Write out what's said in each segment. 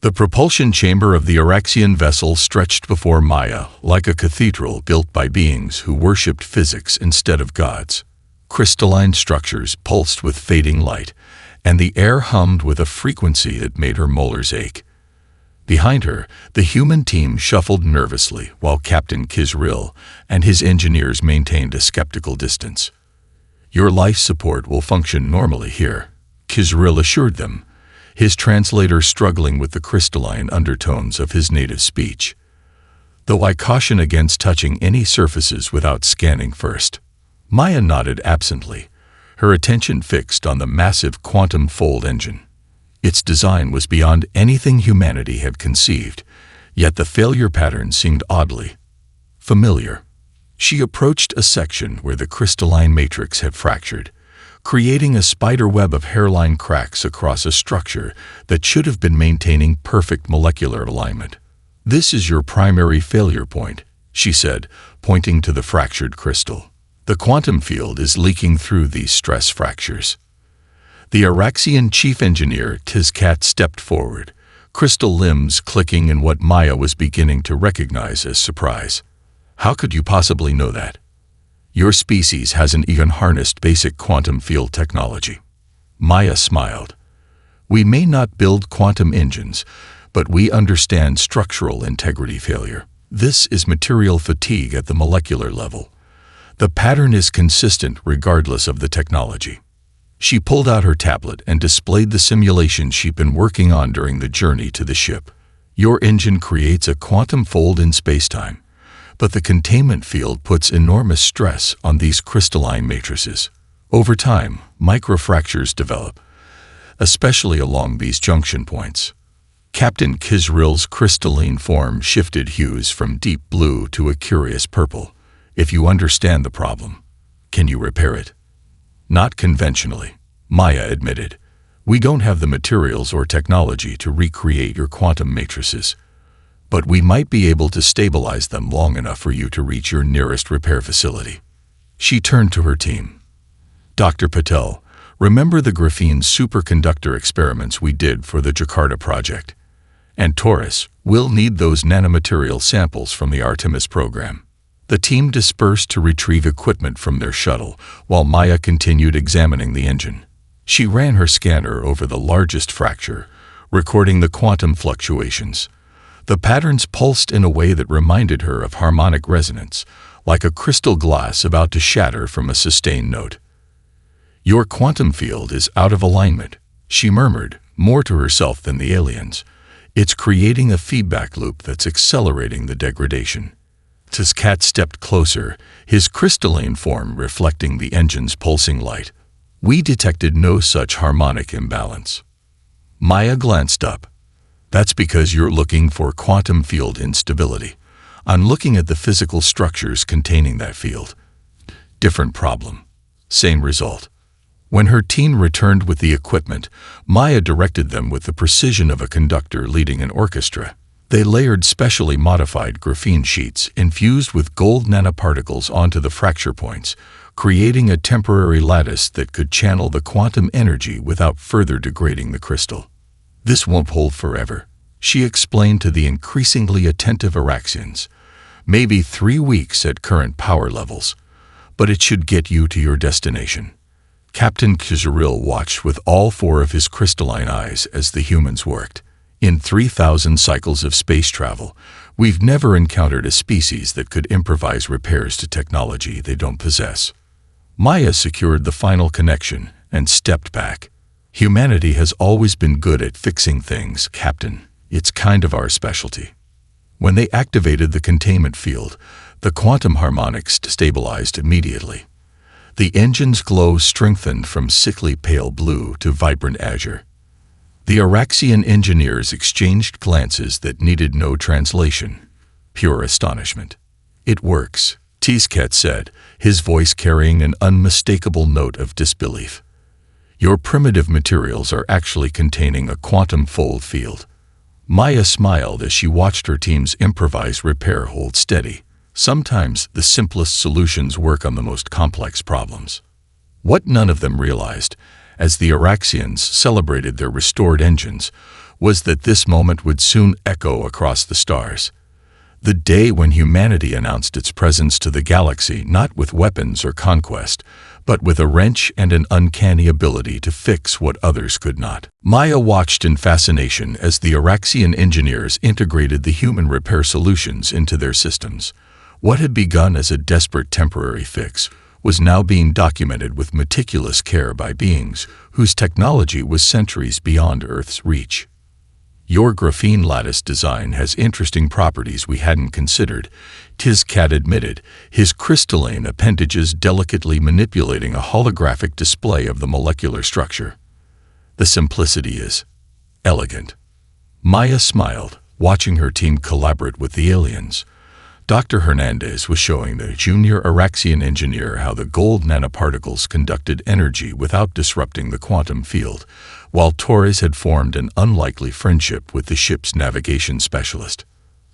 The propulsion chamber of the Oraxian vessel stretched before Maya like a cathedral built by beings who worshipped physics instead of gods. Crystalline structures pulsed with fading light, and the air hummed with a frequency that made her molars ache. Behind her, the human team shuffled nervously while Captain Kizril and his engineers maintained a skeptical distance. "Your life support will function normally here," Kizril assured them, his translator struggling with the crystalline undertones of his native speech. "Though I caution against touching any surfaces without scanning first." Maya nodded absently, her attention fixed on the massive quantum fold engine. Its design was beyond anything humanity had conceived, yet the failure pattern seemed oddly familiar. She approached a section where the crystalline matrix had fractured, creating a spider web of hairline cracks across a structure that should have been maintaining perfect molecular alignment. "This is your primary failure point," she said, pointing to the fractured crystal. "The quantum field is leaking through these stress fractures." The Oraxian chief engineer, Tizkat, stepped forward, crystal limbs clicking in what Maya was beginning to recognize as surprise. "How could you possibly know that? Your species hasn't even harnessed basic quantum field technology." Maya smiled. "We may not build quantum engines, but we understand structural integrity failure. This is material fatigue at the molecular level. The pattern is consistent regardless of the technology." She pulled out her tablet and displayed the simulations she'd been working on during the journey to the ship. "Your engine creates a quantum fold in spacetime, but the containment field puts enormous stress on these crystalline matrices. Over time, microfractures develop, especially along these junction points." Captain Kizril's crystalline form shifted hues from deep blue to a curious purple. "If you understand the problem, can you repair it?" "Not conventionally," Maya admitted. "We don't have the materials or technology to recreate your quantum matrices, but we might be able to stabilize them long enough for you to reach your nearest repair facility." She turned to her team. "Dr. Patel, remember the graphene superconductor experiments we did for the Jakarta project? And Taurus, we'll need those nanomaterial samples from the Artemis program." The team dispersed to retrieve equipment from their shuttle, while Maya continued examining the engine. She ran her scanner over the largest fracture, recording the quantum fluctuations. The patterns pulsed in a way that reminded her of harmonic resonance, like a crystal glass about to shatter from a sustained note. "Your quantum field is out of alignment," she murmured, more to herself than the aliens. "It's creating a feedback loop that's accelerating the degradation." Tizkat stepped closer, his crystalline form reflecting the engine's pulsing light. "We detected no such harmonic imbalance." Maya glanced up. "That's because you're looking for quantum field instability. I'm looking at the physical structures containing that field. Different problem, same result." When her team returned with the equipment, Maya directed them with the precision of a conductor leading an orchestra. They layered specially modified graphene sheets infused with gold nanoparticles onto the fracture points, creating a temporary lattice that could channel the quantum energy without further degrading the crystal. "This won't hold forever," she explained to the increasingly attentive Oraxians. "Maybe 3 weeks at current power levels, but it should get you to your destination." Captain Kizril watched with all 4 of his crystalline eyes as the humans worked. "In 3,000 cycles of space travel, we've never encountered a species that could improvise repairs to technology they don't possess." Maya secured the final connection and stepped back. "Humanity has always been good at fixing things, Captain. It's kind of our specialty." When they activated the containment field, the quantum harmonics stabilized immediately. The engine's glow strengthened from sickly pale blue to vibrant azure. The Oraxian engineers exchanged glances that needed no translation. Pure astonishment. "It works," Tizkat said, his voice carrying an unmistakable note of disbelief. "Your primitive materials are actually containing a quantum fold field." Maya smiled as she watched her team's improvised repair hold steady. Sometimes the simplest solutions work on the most complex problems. What none of them realized, as the Oraxians celebrated their restored engines, was that this moment would soon echo across the stars. The day when humanity announced its presence to the galaxy, not with weapons or conquest, but with a wrench and an uncanny ability to fix what others could not. Maya watched in fascination as the Oraxian engineers integrated the human repair solutions into their systems. What had begun as a desperate temporary fix was now being documented with meticulous care by beings whose technology was centuries beyond Earth's reach. "Your graphene lattice design has interesting properties we hadn't considered," Tizcat admitted, his crystalline appendages delicately manipulating a holographic display of the molecular structure. "The simplicity is elegant." Maya smiled, watching her team collaborate with the aliens. Dr. Hernandez was showing the junior Oraxian engineer how the gold nanoparticles conducted energy without disrupting the quantum field, while Torres had formed an unlikely friendship with the ship's navigation specialist.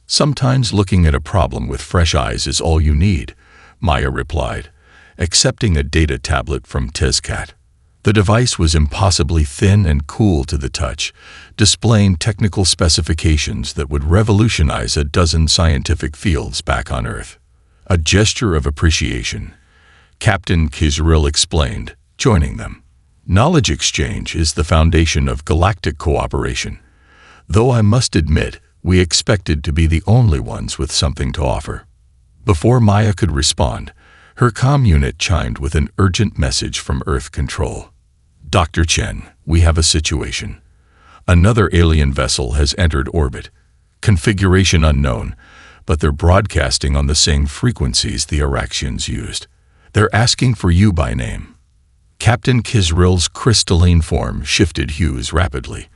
"Sometimes looking at a problem with fresh eyes is all you need," Maya replied, accepting a data tablet from Tizcat. The device was impossibly thin and cool to the touch, displaying technical specifications that would revolutionize a dozen scientific fields back on Earth. A gesture of appreciation, Captain Kizril explained, joining them. "Knowledge exchange is the foundation of galactic cooperation. Though I must admit, we expected to be the only ones with something to offer." Before Maya could respond, her comm unit chimed with an urgent message from Earth Control. "Dr. Chen, we have a situation. Another alien vessel has entered orbit. Configuration unknown, but they're broadcasting on the same frequencies the Oraxians used. They're asking for you by name." Captain Kizril's crystalline form shifted hues rapidly.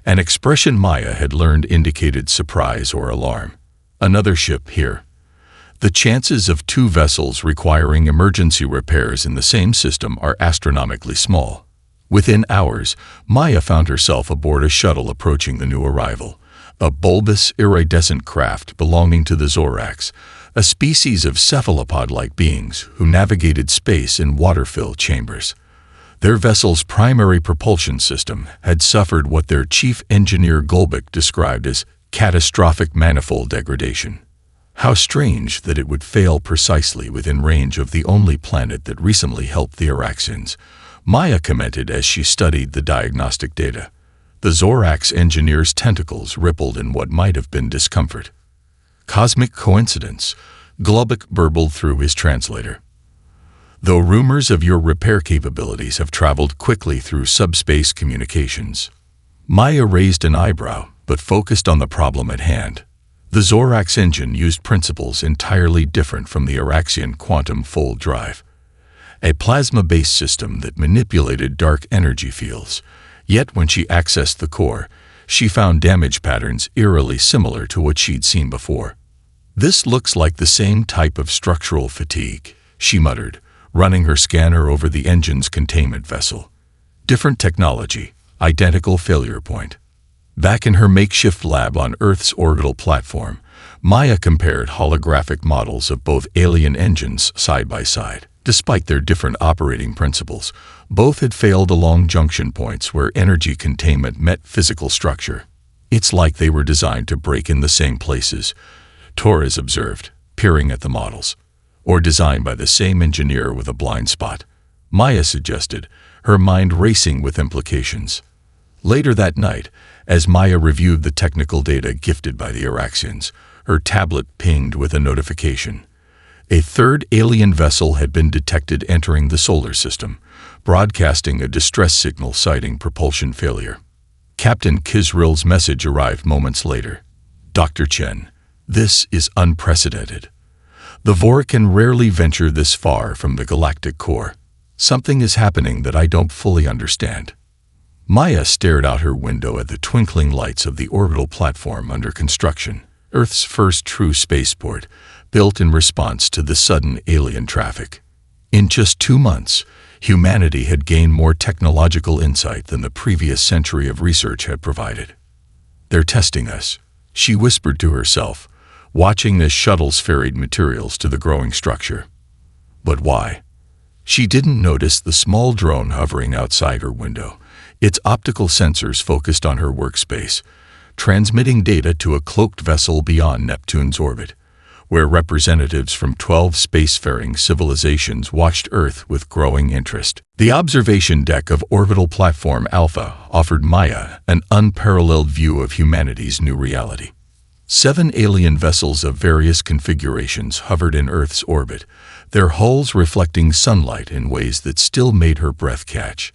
An expression Maya had learned indicated surprise or alarm. "Another ship here. The chances of two vessels requiring emergency repairs in the same system are astronomically small." Within hours, Maya found herself aboard a shuttle approaching the new arrival, a bulbous, iridescent craft belonging to the Zorax, a species of cephalopod-like beings who navigated space in water-filled chambers. Their vessel's primary propulsion system had suffered what their chief engineer Gulbik described as catastrophic manifold degradation. How strange that it would fail precisely within range of the only planet that recently helped the Oraxians, Maya commented as she studied the diagnostic data. The Zorax engineer's tentacles rippled in what might have been discomfort. "Cosmic coincidence," Gulbik burbled through his translator. "Though rumors of your repair capabilities have traveled quickly through subspace communications." Maya raised an eyebrow, but focused on the problem at hand. The Zorax engine used principles entirely different from the Oraxian quantum fold drive. A plasma-based system that manipulated dark energy fields. Yet when she accessed the core, she found damage patterns eerily similar to what she'd seen before. "This looks like the same type of structural fatigue," she muttered, running her scanner over the engine's containment vessel. "Different technology, identical failure point." Back in her makeshift lab on Earth's orbital platform, Maya compared holographic models of both alien engines side by side. Despite their different operating principles, both had failed along junction points where energy containment met physical structure. "It's like they were designed to break in the same places," Torres observed, peering at the models. "Or designed by the same engineer with a blind spot," Maya suggested, her mind racing with implications. Later that night, as Maya reviewed the technical data gifted by the Oraxians, her tablet pinged with a notification. A third alien vessel had been detected entering the solar system, broadcasting a distress signal citing propulsion failure. Captain Kizril's message arrived moments later. "Dr. Chen, this is unprecedented. The Vorkan rarely venture this far from the galactic core. Something is happening that I don't fully understand." Maya stared out her window at the twinkling lights of the orbital platform under construction, Earth's first true spaceport, built in response to the sudden alien traffic. In just 2 months, humanity had gained more technological insight than the previous century of research had provided. "They're testing us," she whispered to herself, watching as shuttles ferried materials to the growing structure. But why? She didn't notice the small drone hovering outside her window, its optical sensors focused on her workspace, transmitting data to a cloaked vessel beyond Neptune's orbit, where representatives from 12 spacefaring civilizations watched Earth with growing interest. The observation deck of Orbital Platform Alpha offered Maya an unparalleled view of humanity's new reality. 7 alien vessels of various configurations hovered in Earth's orbit, their hulls reflecting sunlight in ways that still made her breath catch.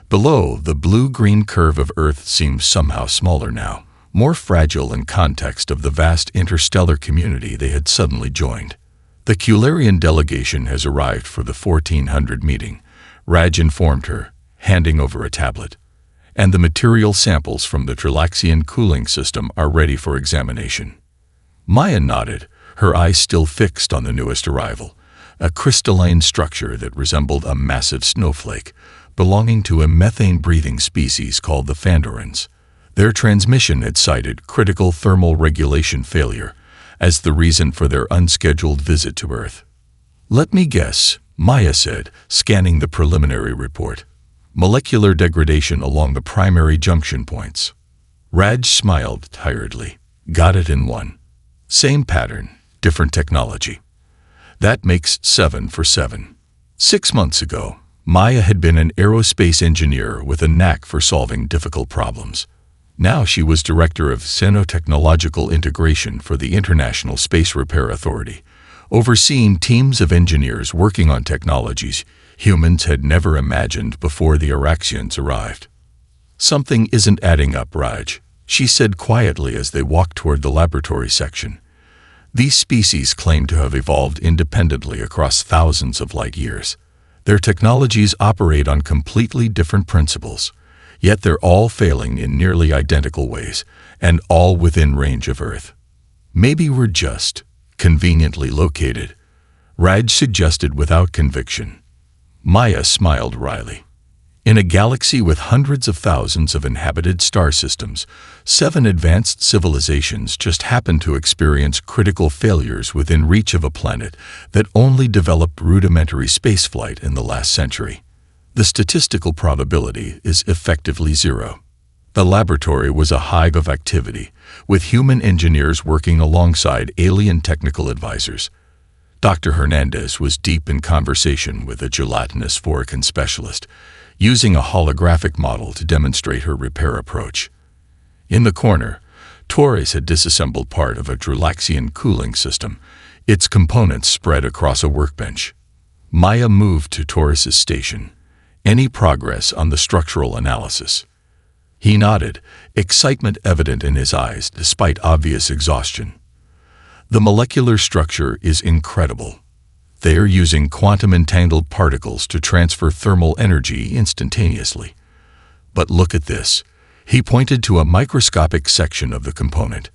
Below, the blue-green curve of Earth seemed somehow smaller now, more fragile in context of the vast interstellar community they had suddenly joined. The Cularian delegation has arrived for the 1400 meeting, Raj informed her, handing over a tablet. And the material samples from the Tralaxian cooling system are ready for examination. Maya nodded, her eyes still fixed on the newest arrival, a crystalline structure that resembled a massive snowflake, belonging to a methane-breathing species called the Fandorans. Their transmission had cited critical thermal regulation failure as the reason for their unscheduled visit to Earth. "Let me guess," Maya said, scanning the preliminary report. "Molecular degradation along the primary junction points." Raj smiled tiredly. "Got it in one. Same pattern, different technology. That makes 7 for 7. 6 months ago, Maya had been an aerospace engineer with a knack for solving difficult problems. Now she was director of Xenotechnological Integration for the International Space Repair Authority, overseeing teams of engineers working on technologies humans had never imagined before the Oraxians arrived. "Something isn't adding up, Raj," she said quietly as they walked toward the laboratory section. "These species claim to have evolved independently across thousands of light years. Their technologies operate on completely different principles, yet they're all failing in nearly identical ways, and all within range of Earth. Maybe we're just conveniently located," Raj suggested without conviction. Maya smiled wryly. In a galaxy with hundreds of thousands of inhabited star systems, 7 advanced civilizations just happened to experience critical failures within reach of a planet that only developed rudimentary spaceflight in the last century. The statistical probability is effectively 0. The laboratory was a hive of activity, with human engineers working alongside alien technical advisors. Dr. Hernandez was deep in conversation with a gelatinous Forican specialist, using a holographic model to demonstrate her repair approach. In the corner, Torres had disassembled part of a Tralaxian cooling system, its components spread across a workbench. Maya moved to Torres's station. "Any progress on the structural analysis?" He nodded, excitement evident in his eyes despite obvious exhaustion. "The molecular structure is incredible. They are using quantum-entangled particles to transfer thermal energy instantaneously. But look at this." He pointed to a microscopic section of the component.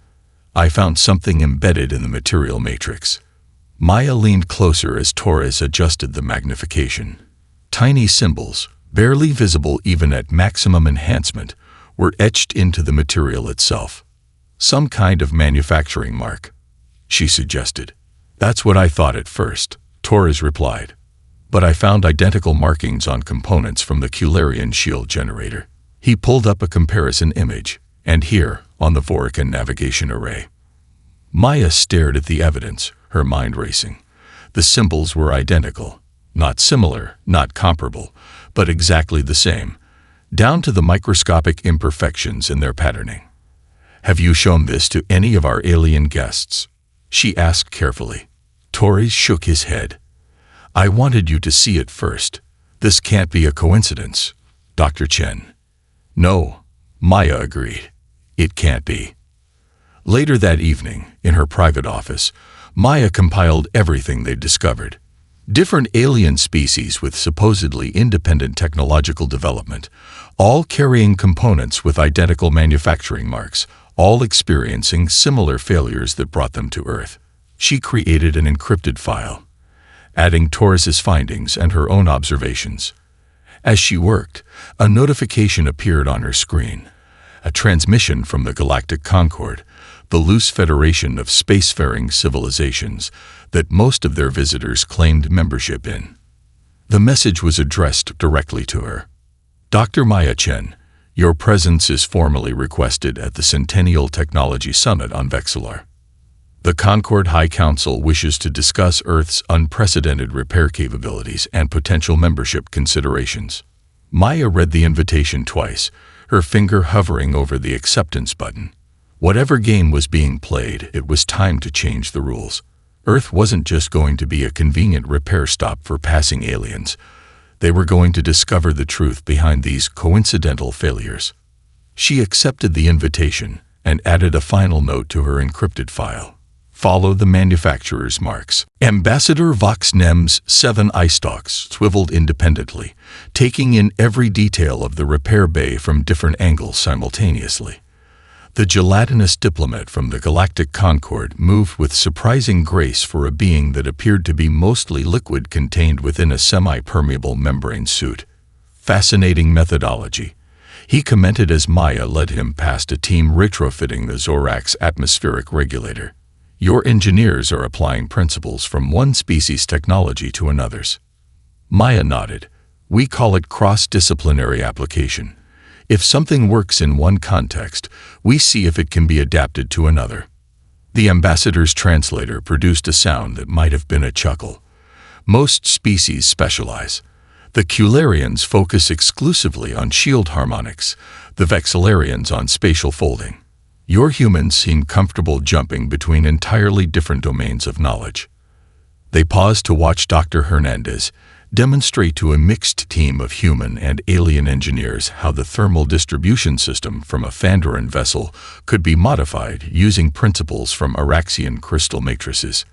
"I found something embedded in the material matrix." Maya leaned closer as Torres adjusted the magnification. Tiny symbols, barely visible even at maximum enhancement, were etched into the material itself. "Some kind of manufacturing mark," she suggested. "That's what I thought at first," Torres replied. "But I found identical markings on components from the Cularian shield generator." He pulled up a comparison image, and here, on the Vorican navigation array. Maya stared at the evidence, her mind racing. The symbols were identical. Not similar, not comparable, but exactly the same, down to the microscopic imperfections in their patterning. "Have you shown this to any of our alien guests?" she asked carefully. Torres shook his head. "I wanted you to see it first. This can't be a coincidence, Dr. Chen." "No," Maya agreed. "It can't be." Later that evening, in her private office, Maya compiled everything they'd discovered. Different alien species with supposedly independent technological development, all carrying components with identical manufacturing marks, all experiencing similar failures that brought them to Earth. She created an encrypted file, adding Torres's findings and her own observations. As she worked, a notification appeared on her screen, a transmission from the Galactic Concord, the loose federation of spacefaring civilizations that most of their visitors claimed membership in. The message was addressed directly to her. "Dr. Maya Chen, Your presence is formally requested at the Centennial Technology Summit on Vexillar. The Concord High Council wishes to discuss Earth's unprecedented repair capabilities and potential membership considerations. Maya read the invitation twice, her finger hovering over the acceptance button. Whatever game was being played, it was time to change the rules. Earth wasn't just going to be a convenient repair stop for passing aliens. They were going to discover the truth behind these coincidental failures. She accepted the invitation and added a final note to her encrypted file. Follow the manufacturer's marks. Ambassador Vox-Nem's 7 eye stalks swiveled independently, taking in every detail of the repair bay from different angles simultaneously. The gelatinous diplomat from the Galactic Concord moved with surprising grace for a being that appeared to be mostly liquid contained within a semi-permeable membrane suit. Fascinating methodology, he commented as Maya led him past a team retrofitting the Zorax atmospheric regulator. Your engineers are applying principles from one species' technology to another's. Maya nodded. We call it cross-disciplinary application. If something works in one context, we see if it can be adapted to another. The ambassador's translator produced a sound that might have been a chuckle. Most species specialize. The Cularians focus exclusively on shield harmonics, the Vexillarians on spatial folding. Your humans seem comfortable jumping between entirely different domains of knowledge. They paused to watch Dr. Hernandez demonstrate to a mixed team of human and alien engineers how the thermal distribution system from a Fandoran vessel could be modified using principles from Araxian crystal matrices.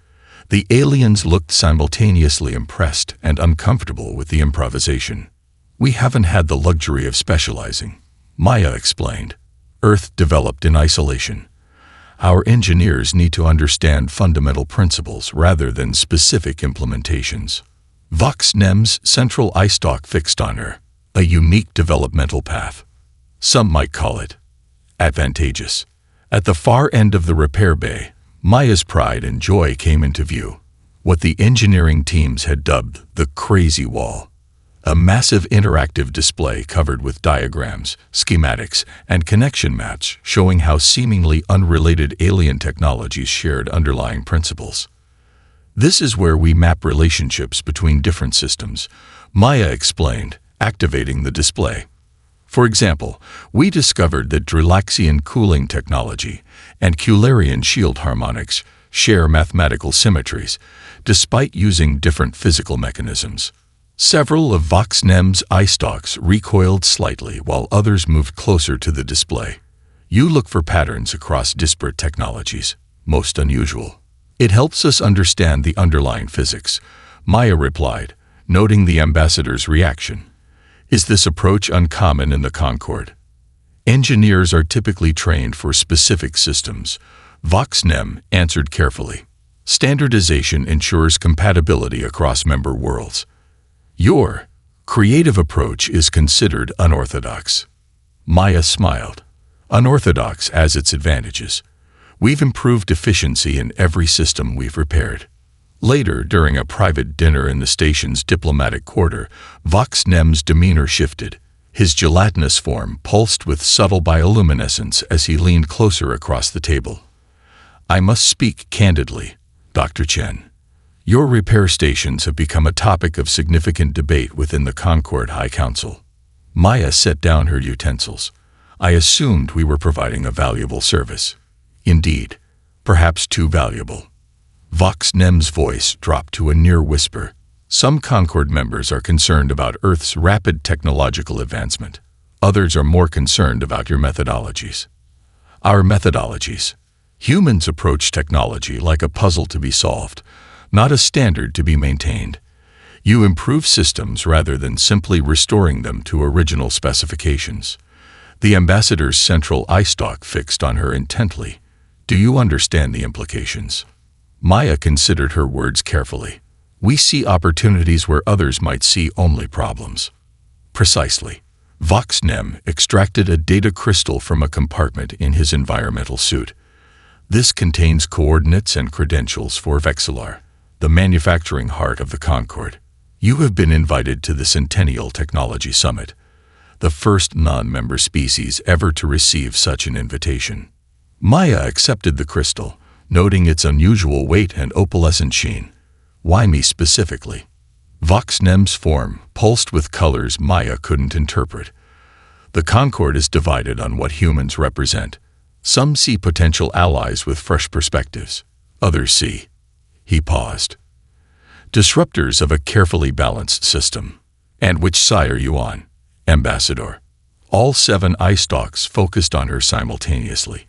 The aliens looked simultaneously impressed and uncomfortable with the improvisation. We haven't had the luxury of specializing, Maya explained. Earth developed in isolation. Our engineers need to understand fundamental principles rather than specific implementations. Vox-Nem's central eye stalk fixed on her, a unique developmental path. Some might call it advantageous. At the far end of the repair bay, Maya's pride and joy came into view. What the engineering teams had dubbed the crazy wall. A massive interactive display covered with diagrams, schematics, and connection maps showing how seemingly unrelated alien technologies shared underlying principles. This is where we map relationships between different systems, Maya explained, activating the display. For example, we discovered that Dralaxian cooling technology and Cularian shield harmonics share mathematical symmetries, despite using different physical mechanisms. Several of Vox-Nem's eye stalks recoiled slightly while others moved closer to the display. You look for patterns across disparate technologies, most unusual. It helps us understand the underlying physics, Maya replied, noting the ambassador's reaction. Is this approach uncommon in the Concord? Engineers are typically trained for specific systems, Vox-Nem answered carefully. Standardization ensures compatibility across member worlds. Your creative approach is considered unorthodox. Maya smiled. Unorthodox has its advantages. We've improved efficiency in every system we've repaired. Later, during a private dinner in the station's diplomatic quarter, Vox-Nem's demeanor shifted. His gelatinous form pulsed with subtle bioluminescence as he leaned closer across the table. I must speak candidly, Dr. Chen. Your repair stations have become a topic of significant debate within the Concord High Council. Maya set down her utensils. I assumed we were providing a valuable service. Indeed, perhaps too valuable. Vox-Nem's voice dropped to a near whisper. Some Concord members are concerned about Earth's rapid technological advancement. Others are more concerned about your methodologies. Our methodologies. Humans approach technology like a puzzle to be solved, not a standard to be maintained. You improve systems rather than simply restoring them to original specifications. The ambassador's central eye stalk fixed on her intently. Do you understand the implications? Maya considered her words carefully. We see opportunities where others might see only problems. Precisely. Vox-Nem extracted a data crystal from a compartment in his environmental suit. This contains coordinates and credentials for Vexillar, the manufacturing heart of the Concord. You have been invited to the Centennial Technology Summit. the first non-member species ever to receive such an invitation. Maya accepted the crystal, noting its unusual weight and opalescent sheen. Why me specifically? Vox Nem's form pulsed with colors Maya couldn't interpret. The Concord is divided on what humans represent. Some see potential allies with fresh perspectives. Others see. He paused. Disruptors of a carefully balanced system. And which side are you on, Ambassador? All 7 eye stalks focused on her simultaneously.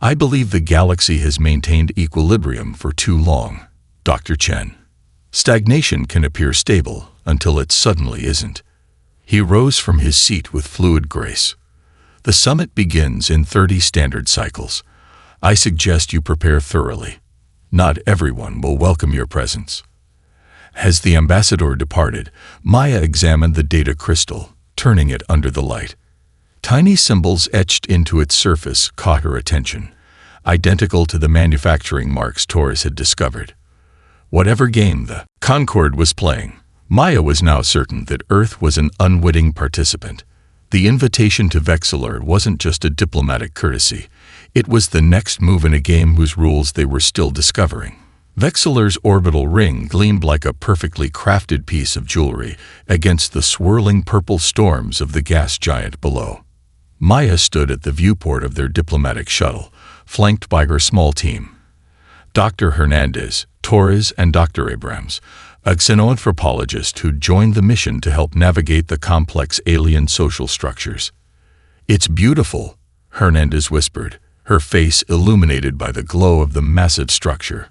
I believe the galaxy has maintained equilibrium for too long, Dr. Chen. Stagnation can appear stable until it suddenly isn't. He rose from his seat with fluid grace. The summit begins in 30 standard cycles. I suggest you prepare thoroughly. Not everyone will welcome your presence. As the ambassador departed, Maya examined the data crystal, turning it under the light. Tiny symbols etched into its surface caught her attention, identical to the manufacturing marks Torres had discovered. Whatever game the Concord was playing, Maya was now certain that Earth was an unwitting participant. The invitation to Vexillor wasn't just a diplomatic courtesy. It was the next move in a game whose rules they were still discovering. Vexillor's orbital ring gleamed like a perfectly crafted piece of jewelry against the swirling purple storms of the gas giant below. Maya stood at the viewport of their diplomatic shuttle, flanked by her small team. Dr. Hernandez, Torres, and Dr. Abrams, a xenoanthropologist who joined the mission to help navigate the complex alien social structures. "It's beautiful," Hernandez whispered, her face illuminated by the glow of the massive structure.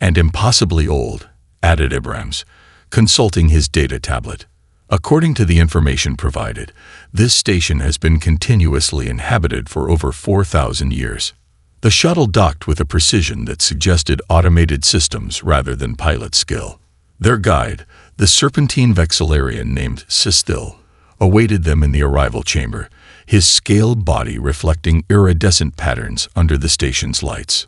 "And impossibly old," added Abrams, consulting his data tablet. "According to the information provided, this station has been continuously inhabited for over 4,000 years. The shuttle docked with a precision that suggested automated systems rather than pilot skill. Their guide, the serpentine Vexillarian named Sistil, awaited them in the arrival chamber, his scaled body reflecting iridescent patterns under the station's lights.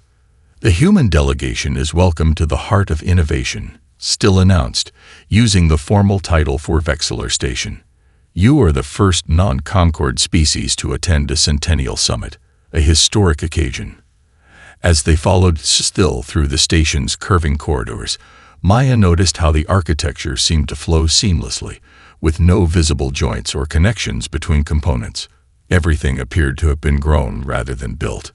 "The human delegation is welcome to the heart of innovation," Still announced, using the formal title for Vexillor Station. "You are the first non-Concord species to attend a centennial summit, a historic occasion." As they followed Still through the station's curving corridors, Maya noticed how the architecture seemed to flow seamlessly, with no visible joints or connections between components. Everything appeared to have been grown rather than built.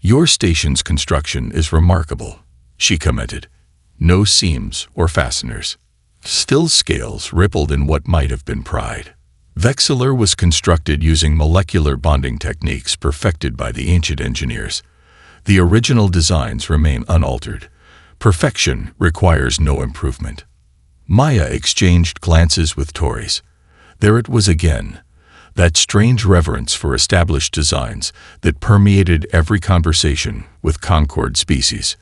"Your station's construction is remarkable," she commented. "No seams or fasteners." Still's scales rippled in what might have been pride. Vexillor was constructed using molecular bonding techniques perfected by the ancient engineers. The original designs remain unaltered. Perfection requires no improvement. Maya exchanged glances with Torres. There it was again, that strange reverence for established designs that permeated every conversation with Concord species.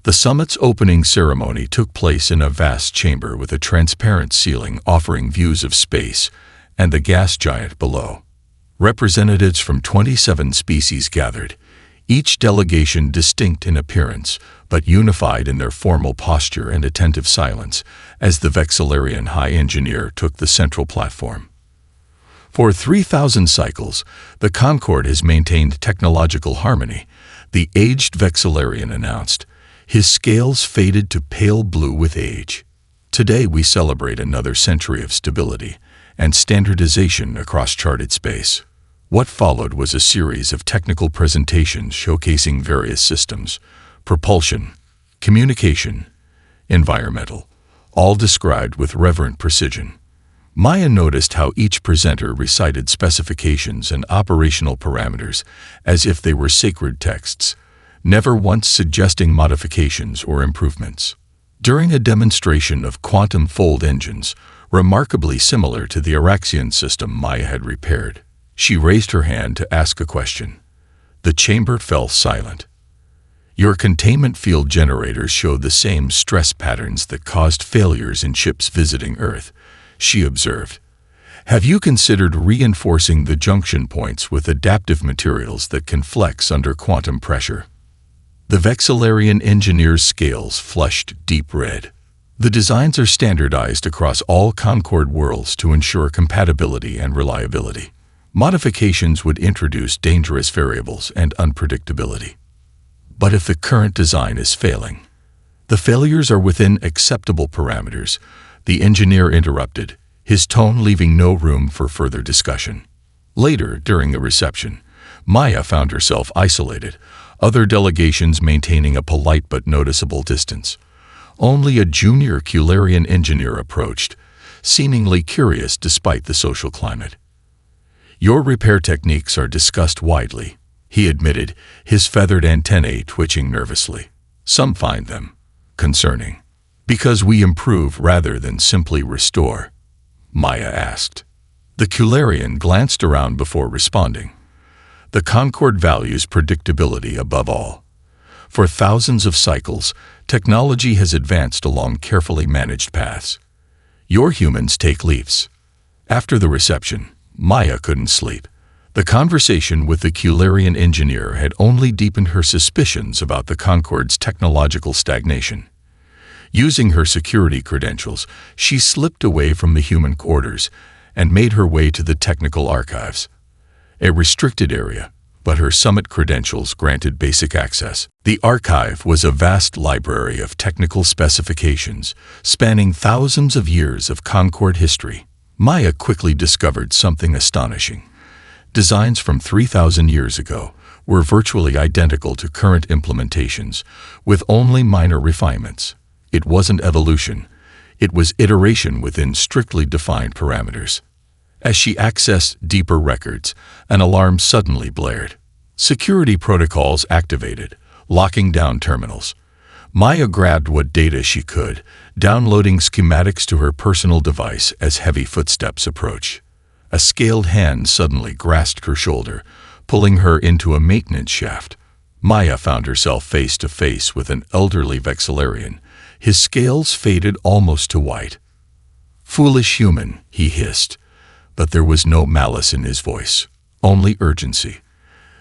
The summit's opening ceremony took place in a vast chamber with a transparent ceiling offering views of space and the gas giant below. Representatives from 27 species gathered, each delegation distinct in appearance, but unified in their formal posture and attentive silence as the Vexillarian high engineer took the central platform. "For 3,000 cycles, the Concord has maintained technological harmony," the aged Vexillarian announced. His scales faded to pale blue with age. "Today we celebrate another century of stability and standardization across charted space." What followed was a series of technical presentations showcasing various systems: propulsion, communication, environmental, all described with reverent precision. Maya noticed how each presenter recited specifications and operational parameters as if they were sacred texts, never once suggesting modifications or improvements. During a demonstration of quantum fold engines, remarkably similar to the Araxian system Maya had repaired, she raised her hand to ask a question. The chamber fell silent. "Your containment field generators showed the same stress patterns that caused failures in ships visiting Earth," she observed. "Have you considered reinforcing the junction points with adaptive materials that can flex under quantum pressure?" The Vexillarian engineer's scales flushed deep red. The designs are standardized across all Concord worlds to ensure compatibility and reliability. Modifications would introduce dangerous variables and unpredictability. But if the current design is failing, the failures are within acceptable parameters, the engineer interrupted, his tone leaving no room for further discussion. Later, during the reception, Maya found herself isolated, other delegations maintaining a polite but noticeable distance. Only a junior Cularian engineer approached, seemingly curious despite the social climate. "Your repair techniques are discussed widely," he admitted, his feathered antennae twitching nervously. "Some find them concerning. Because we improve rather than simply restore?" Maya asked. The Cularian glanced around before responding. "The Concord values predictability above all. For thousands of cycles, technology has advanced along carefully managed paths. Your humans take leaps." After the reception, Maya couldn't sleep. The conversation with the Cularian engineer had only deepened her suspicions about the Concord's technological stagnation. Using her security credentials, she slipped away from the human quarters and made her way to the technical archives. A restricted area, but her summit credentials granted basic access. The archive was a vast library of technical specifications, spanning thousands of years of Concord history. Maya quickly discovered something astonishing. Designs from 3,000 years ago were virtually identical to current implementations, with only minor refinements. It wasn't evolution. It was iteration within strictly defined parameters. As she accessed deeper records, an alarm suddenly blared. Security protocols activated, locking down terminals. Maya grabbed what data she could, downloading schematics to her personal device as heavy footsteps approached. A scaled hand suddenly grasped her shoulder, pulling her into a maintenance shaft. Maya found herself face to face with an elderly Vexillarian. His scales faded almost to white. "Foolish human," he hissed, but there was no malice in his voice, only urgency.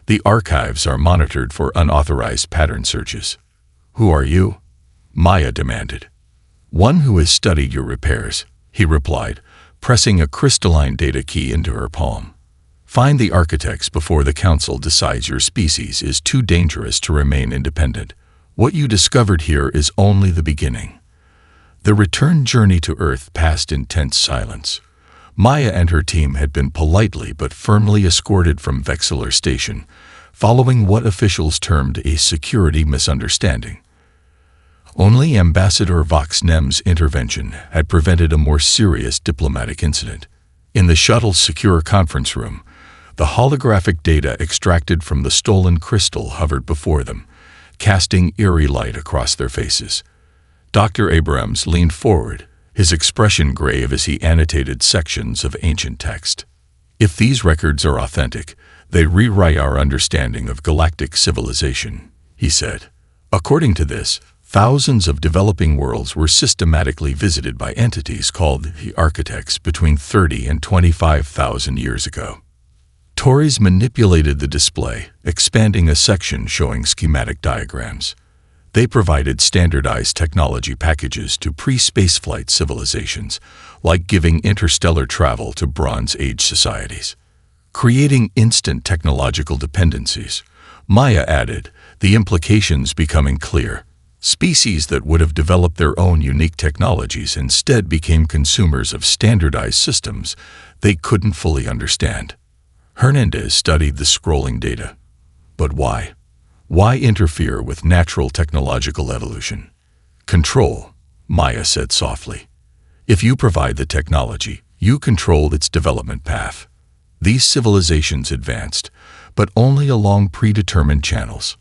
"The archives are monitored for unauthorized pattern searches." "Who are you?" Maya demanded. "One who has studied your repairs," he replied, pressing a crystalline data key into her palm. "Find the architects before the council decides your species is too dangerous to remain independent. What you discovered here is only the beginning." The return journey to Earth passed in tense silence. Maya and her team had been politely but firmly escorted from Vexillar Station, following what officials termed a security misunderstanding. Only Ambassador Vox Nem's intervention had prevented a more serious diplomatic incident. In the shuttle's secure conference room, the holographic data extracted from the stolen crystal hovered before them, casting eerie light across their faces. Dr. Abrams leaned forward, his expression grave as he annotated sections of ancient text. "If these records are authentic, they rewrite our understanding of galactic civilization," he said. "According to this, thousands of developing worlds were systematically visited by entities called the Architects between 30 and 25,000 years ago." Tories manipulated the display, expanding a section showing schematic diagrams. They provided standardized technology packages to pre-spaceflight civilizations, like giving interstellar travel to Bronze Age societies. Creating instant technological dependencies, Maya added, the implications becoming clear. Species that would have developed their own unique technologies instead became consumers of standardized systems they couldn't fully understand. Hernandez studied the scrolling data. But why? Why interfere with natural technological evolution? "Control," Maya said softly. "If you provide the technology, you control its development path." These civilizations advanced, but only along predetermined channels.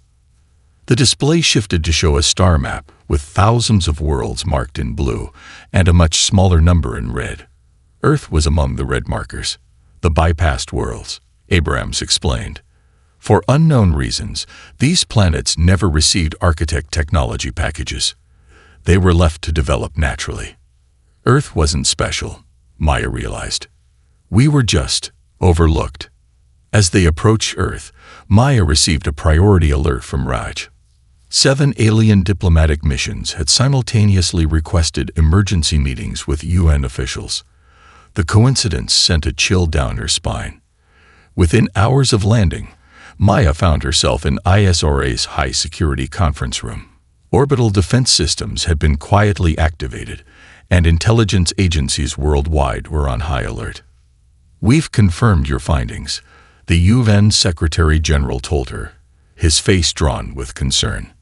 The display shifted to show a star map with thousands of worlds marked in blue and a much smaller number in red. Earth was among the red markers. "The bypassed worlds," Abrams explained. "For unknown reasons, these planets never received architect technology packages. They were left to develop naturally." Earth wasn't special, Maya realized. We were just overlooked. As they approached Earth, Maya received a priority alert from Raj. 7 alien diplomatic missions had simultaneously requested emergency meetings with UN officials. The coincidence sent a chill down her spine. Within hours of landing, Maya found herself in ISRA's high-security conference room. Orbital defense systems had been quietly activated, and intelligence agencies worldwide were on high alert. "We've confirmed your findings," the UN Secretary-General told her, his face drawn with concern.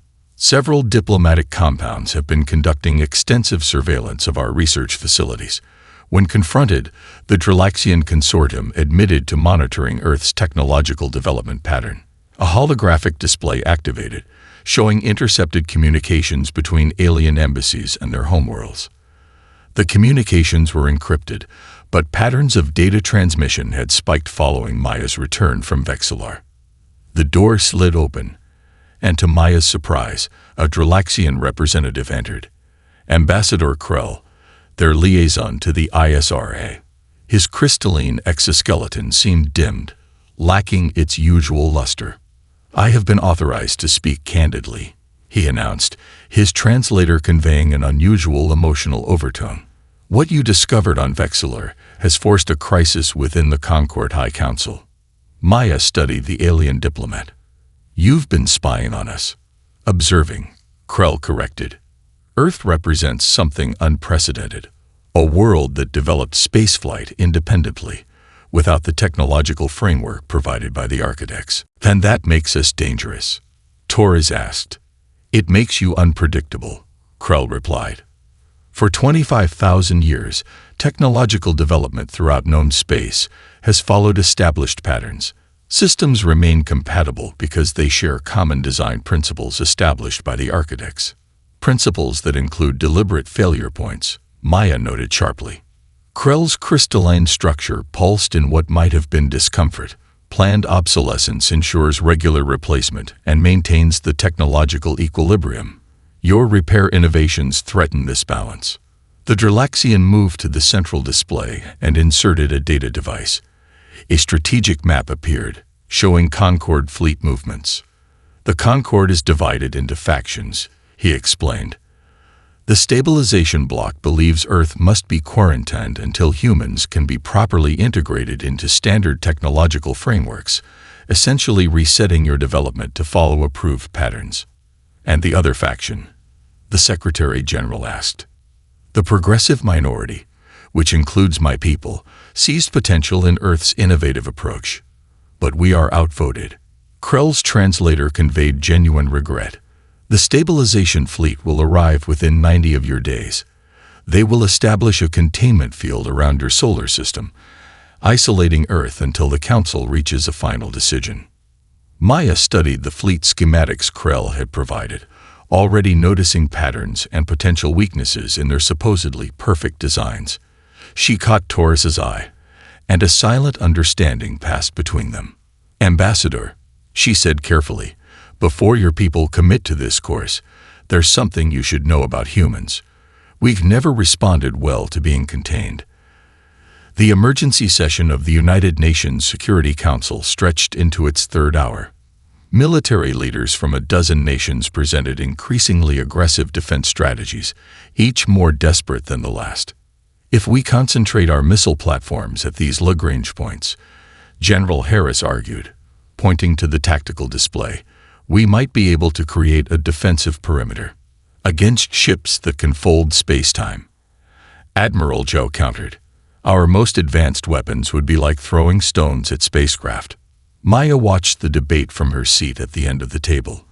"Several diplomatic compounds have been conducting extensive surveillance of our research facilities." When confronted, the Galactic Consortium admitted to monitoring Earth's technological development pattern. A holographic display activated, showing intercepted communications between alien embassies and their homeworlds. The communications were encrypted, but patterns of data transmission had spiked following Maya's return from Vexillar. The door slid open, and to Maya's surprise, a Dralaxian representative entered. Ambassador Krell, their liaison to the ISRA. His crystalline exoskeleton seemed dimmed, lacking its usual luster. "I have been authorized to speak candidly," he announced, his translator conveying an unusual emotional overtone. "What you discovered on Vexillar has forced a crisis within the Concord High Council." Maya studied the alien diplomat. "You've been spying on us." "Observing," Krell corrected. "Earth represents something unprecedented, a world that developed spaceflight independently, without the technological framework provided by the architects. And that makes us dangerous," Torres asked. "It makes you unpredictable," Krell replied. "For 25,000 years, technological development throughout known space has followed established patterns. Systems remain compatible because they share common design principles established by the architects. Principles that include deliberate failure points," Maya noted sharply. Krell's crystalline structure pulsed in what might have been discomfort. "Planned obsolescence ensures regular replacement and maintains the technological equilibrium. Your repair innovations threaten this balance." The Dralaxian moved to the central display and inserted a data device. A strategic map appeared, showing Concord fleet movements. "The Concord is divided into factions," he explained. "The stabilization bloc believes Earth must be quarantined until humans can be properly integrated into standard technological frameworks, essentially resetting your development to follow approved patterns." "And the other faction?" the Secretary-General asked. "The progressive minority, which includes my people, sees potential in Earth's innovative approach. But we are outvoted." Krell's translator conveyed genuine regret. "The stabilization fleet will arrive within 90 of your days. They will establish a containment field around your solar system, isolating Earth until the Council reaches a final decision." Maya studied the fleet schematics Krell had provided, already noticing patterns and potential weaknesses in their supposedly perfect designs. She caught Torres's eye, and a silent understanding passed between them. "Ambassador," she said carefully, "before your people commit to this course, there's something you should know about humans. We've never responded well to being contained." The emergency session of the United Nations Security Council stretched into its third hour. Military leaders from a dozen nations presented increasingly aggressive defense strategies, each more desperate than the last. "If we concentrate our missile platforms at these Lagrange points," General Harris argued, pointing to the tactical display, "we might be able to create a defensive perimeter against ships that can fold space-time." Admiral Joe countered, "Our most advanced weapons would be like throwing stones at spacecraft." Maya watched the debate from her seat at the end of the table.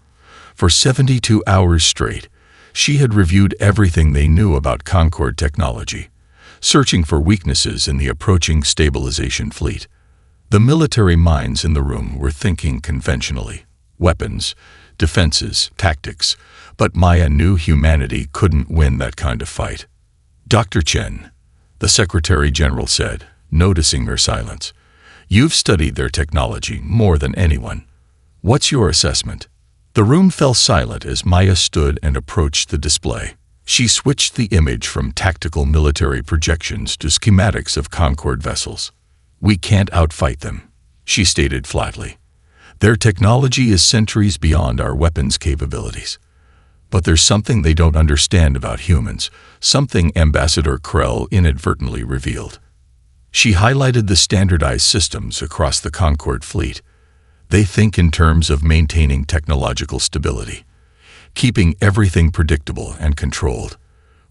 For 72 hours straight, she had reviewed everything they knew about Concord technology, searching for weaknesses in the approaching stabilization fleet. The military minds in the room were thinking conventionally: weapons, defenses, tactics, but Maya knew humanity couldn't win that kind of fight. "Dr. Chen," the Secretary-General said, noticing her silence, "you've studied their technology more than anyone. What's your assessment?" The room fell silent as Maya stood and approached the display. She switched the image from tactical military projections to schematics of Concord vessels. "We can't outfight them," she stated flatly. "Their technology is centuries beyond our weapons capabilities. But there's something they don't understand about humans, something Ambassador Krell inadvertently revealed. She highlighted the standardized systems across the Concorde fleet. They think in terms of maintaining technological stability, keeping everything predictable and controlled.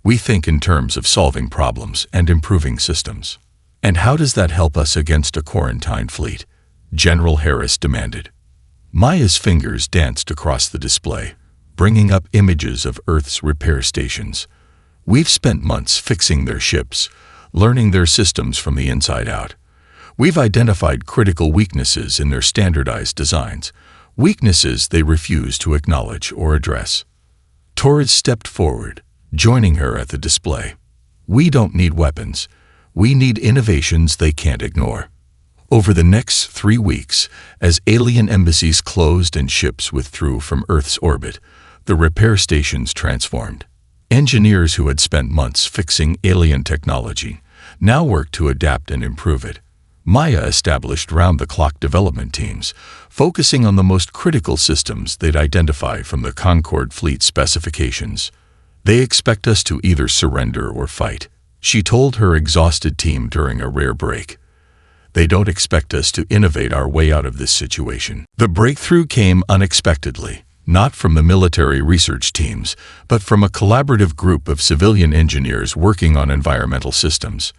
We think in terms of solving problems and improving systems. And how does that help us against a quarantine fleet? General Harris demanded. Maya's fingers danced across the display, bringing up images of Earth's repair stations. We've spent months fixing their ships, learning their systems from the inside out. We've identified critical weaknesses in their standardized designs, weaknesses they refuse to acknowledge or address. Torres stepped forward, joining her at the display. We don't need weapons. We need innovations they can't ignore. Over the next 3 weeks, as alien embassies closed and ships withdrew from Earth's orbit, the repair stations transformed. Engineers who had spent months fixing alien technology now worked to adapt and improve it. Maya established round-the-clock development teams, focusing on the most critical systems they'd identify from the Concorde fleet specifications. They expect us to either surrender or fight, she told her exhausted team during a rare break. They don't expect us to innovate our way out of this situation. The breakthrough came unexpectedly, not from the military research teams, but from a collaborative group of civilian engineers working on environmental systems.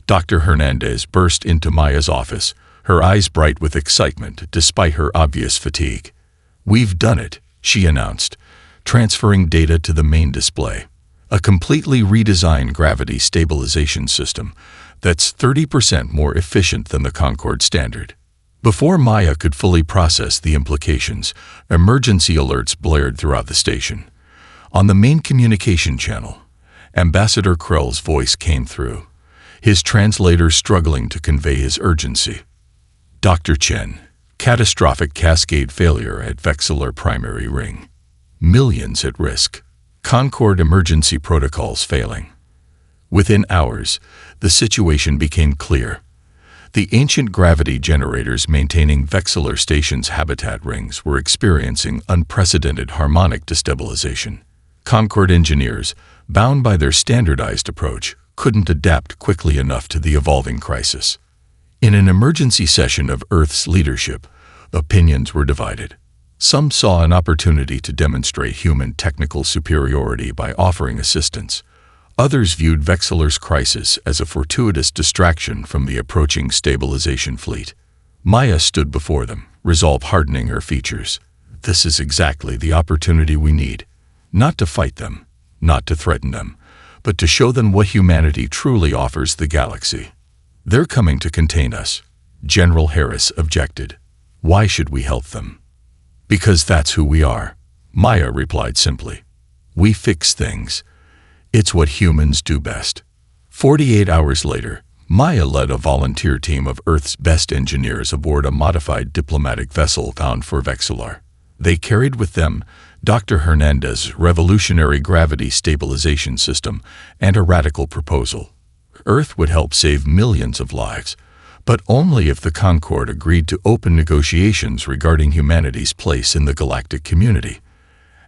Dr. Hernandez burst into Maya's office, her eyes bright with excitement despite her obvious fatigue. We've done it, she announced, transferring data to the main display. A completely redesigned gravity stabilization system that's 30% more efficient than the Concorde standard. Before Maya could fully process the implications, emergency alerts blared throughout the station. On the main communication channel, Ambassador Krell's voice came through, his translator struggling to convey his urgency. Dr. Chen, catastrophic cascade failure at Vexillor primary ring. Millions at risk. Concorde emergency protocols failing. Within hours, the situation became clear. The ancient gravity generators maintaining Vexillor Station's habitat rings were experiencing unprecedented harmonic destabilization. Concorde engineers, bound by their standardized approach, couldn't adapt quickly enough to the evolving crisis. In an emergency session of Earth's leadership, opinions were divided. Some saw an opportunity to demonstrate human technical superiority by offering assistance. Others viewed Vexillor's crisis as a fortuitous distraction from the approaching stabilization fleet. Maya stood before them, resolve hardening her features. This is exactly the opportunity we need. Not to fight them, not to threaten them, but to show them what humanity truly offers the galaxy. They're coming to contain us, General Harris objected. Why should we help them? Because that's who we are, Maya replied simply. We fix things. It's what humans do best. 48 hours later, Maya led a volunteer team of Earth's best engineers aboard a modified diplomatic vessel bound for Vexillor. They carried with them Dr. Hernandez's revolutionary gravity stabilization system and a radical proposal. Earth would help save millions of lives, but only if the Concorde agreed to open negotiations regarding humanity's place in the galactic community.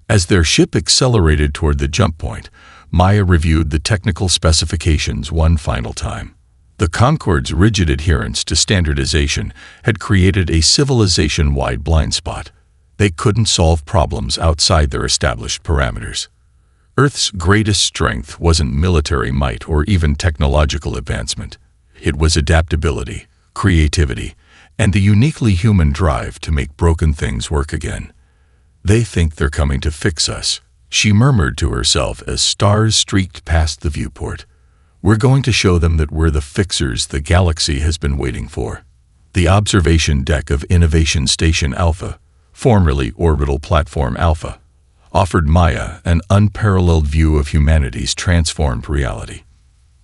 As their ship accelerated toward the jump point, Maya reviewed the technical specifications one final time. The Concorde's rigid adherence to standardization had created a civilization-wide blind spot. They couldn't solve problems outside their established parameters. Earth's greatest strength wasn't military might or even technological advancement. It was adaptability, creativity, and the uniquely human drive to make broken things work again. They think they're coming to fix us, she murmured to herself as stars streaked past the viewport. We're going to show them that we're the fixers the galaxy has been waiting for. The observation deck of Innovation Station Alpha, formerly Orbital Platform Alpha, offered Maya an unparalleled view of humanity's transformed reality.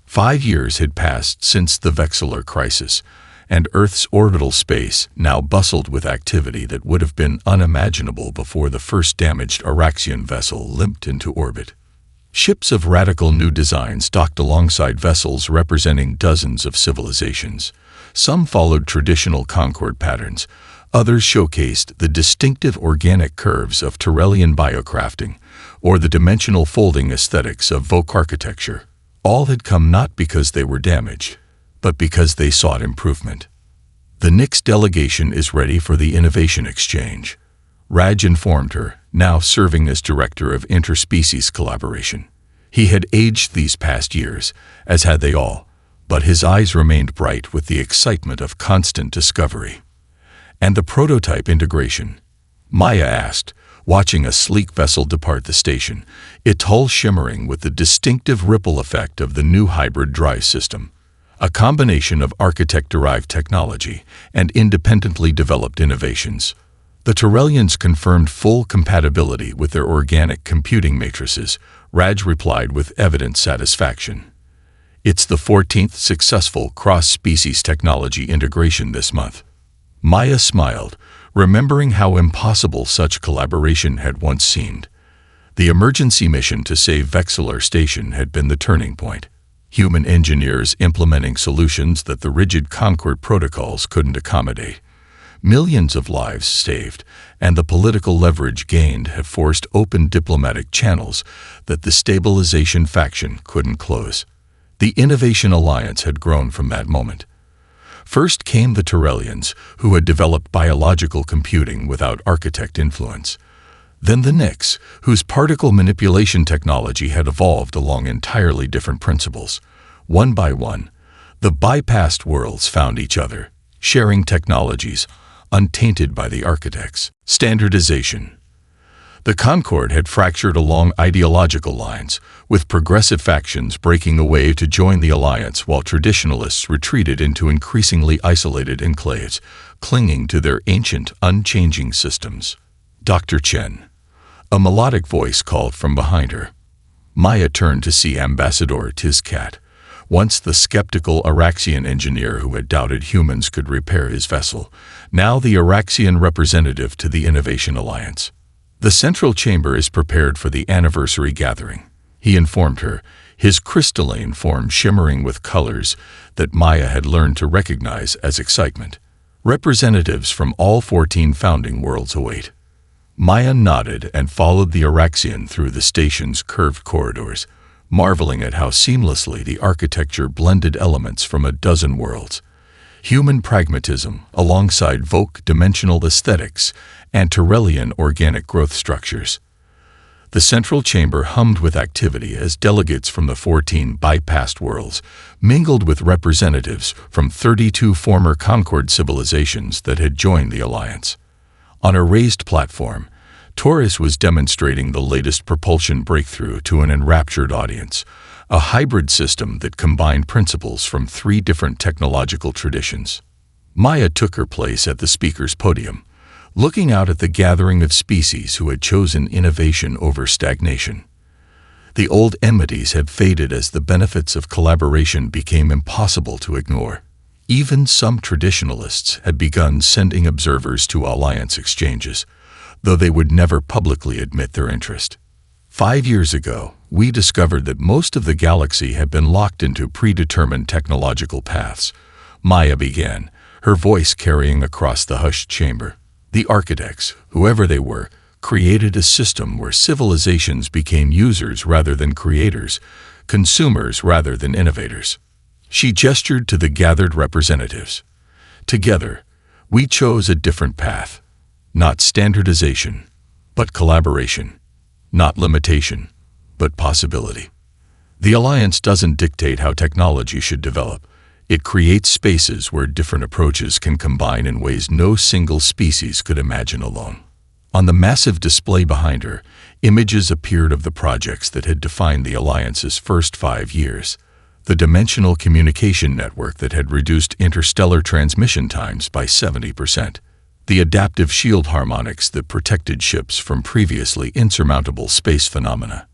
5 years had passed since the Vexillor crisis, and Earth's orbital space now bustled with activity that would have been unimaginable before the first damaged Araxian vessel limped into orbit. Ships of radical new designs docked alongside vessels representing dozens of civilizations. Some followed traditional Concorde patterns, others showcased the distinctive organic curves of Tyrellian biocrafting, or the dimensional folding aesthetics of Vogue architecture. All had come not because they were damaged, but because they sought improvement. The Nix delegation is ready for the innovation exchange, Raj informed her, now serving as director of interspecies collaboration. He had aged these past years, as had they all, but his eyes remained bright with the excitement of constant discovery. And the prototype integration? Maya asked, watching a sleek vessel depart the station, its hull shimmering with the distinctive ripple effect of the new hybrid drive system, a combination of architect-derived technology and independently developed innovations. The Tyrellians confirmed full compatibility with their organic computing matrices, Raj replied with evident satisfaction. It's the 14th successful cross-species technology integration this month. Maya smiled, remembering how impossible such collaboration had once seemed. The emergency mission to save Vexeler Station had been the turning point. Human engineers implementing solutions that the rigid Concord protocols couldn't accommodate. Millions of lives saved, and the political leverage gained have forced open diplomatic channels that the stabilization faction couldn't close. The Innovation Alliance had grown from that moment. First came the Tyrellians, who had developed biological computing without architect influence. Then the Nix, whose particle manipulation technology had evolved along entirely different principles. One by one, the bypassed worlds found each other, sharing technologies, untainted by the architects. Standardization. The Concord had fractured along ideological lines, with progressive factions breaking away to join the alliance while traditionalists retreated into increasingly isolated enclaves, clinging to their ancient, unchanging systems. Dr. Chen. A melodic voice called from behind her. Maya turned to see Ambassador Tizcat, once the skeptical Araxian engineer who had doubted humans could repair his vessel, now the Araxian representative to the Innovation Alliance. The central chamber is prepared for the anniversary gathering, he informed her, his crystalline form shimmering with colors that Maya had learned to recognize as excitement. Representatives from all 14 founding worlds await. Maya nodded and followed the Araxian through the station's curved corridors, marveling at how seamlessly the architecture blended elements from a dozen worlds. Human pragmatism alongside Vogue dimensional aesthetics and Tyrellian organic growth structures. The central chamber hummed with activity as delegates from the 14 bypassed worlds mingled with representatives from 32 former Concord civilizations that had joined the Alliance. On a raised platform, Taurus was demonstrating the latest propulsion breakthrough to an enraptured audience, a hybrid system that combined principles from 3 different technological traditions. Maya took her place at the speaker's podium, looking out at the gathering of species who had chosen innovation over stagnation. The old enmities had faded as the benefits of collaboration became impossible to ignore. Even some traditionalists had begun sending observers to alliance exchanges, though they would never publicly admit their interest. 5 years ago, we discovered that most of the galaxy had been locked into predetermined technological paths. Maya began, her voice carrying across the hushed chamber. The architects, whoever they were, created a system where civilizations became users rather than creators, consumers rather than innovators. She gestured to the gathered representatives. Together, we chose a different path. Not standardization, but collaboration. Not limitation, but possibility. The Alliance doesn't dictate how technology should develop. It creates spaces where different approaches can combine in ways no single species could imagine alone. On the massive display behind her, images appeared of the projects that had defined the Alliance's first 5 years. The dimensional communication network that had reduced interstellar transmission times by 70%. The adaptive shield harmonics that protected ships from previously insurmountable space phenomena.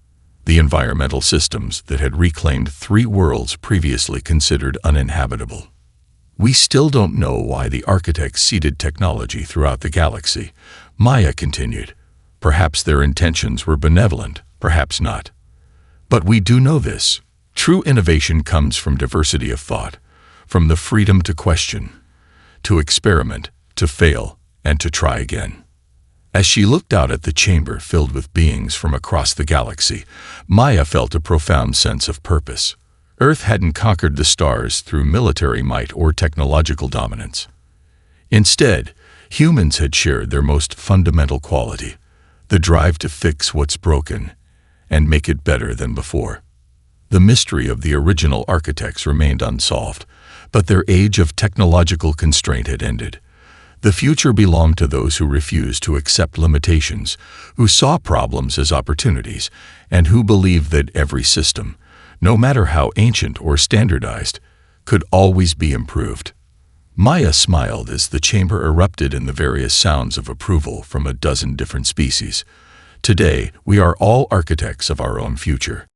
The environmental systems that had reclaimed 3 worlds previously considered uninhabitable. We still don't know why the architects seeded technology throughout the galaxy, Maya continued. Perhaps their intentions were benevolent, perhaps not. But we do know this. True innovation comes from diversity of thought, from the freedom to question, to experiment, to fail, and to try again. As she looked out at the chamber filled with beings from across the galaxy, Maya felt a profound sense of purpose. Earth hadn't conquered the stars through military might or technological dominance. Instead, humans had shared their most fundamental quality, the drive to fix what's broken and make it better than before. The mystery of the original architects remained unsolved, but their age of technological constraint had ended. The future belonged to those who refused to accept limitations, who saw problems as opportunities, and who believed that every system, no matter how ancient or standardized, could always be improved. Maya smiled as the chamber erupted in the various sounds of approval from a dozen different species. Today, we are all architects of our own future.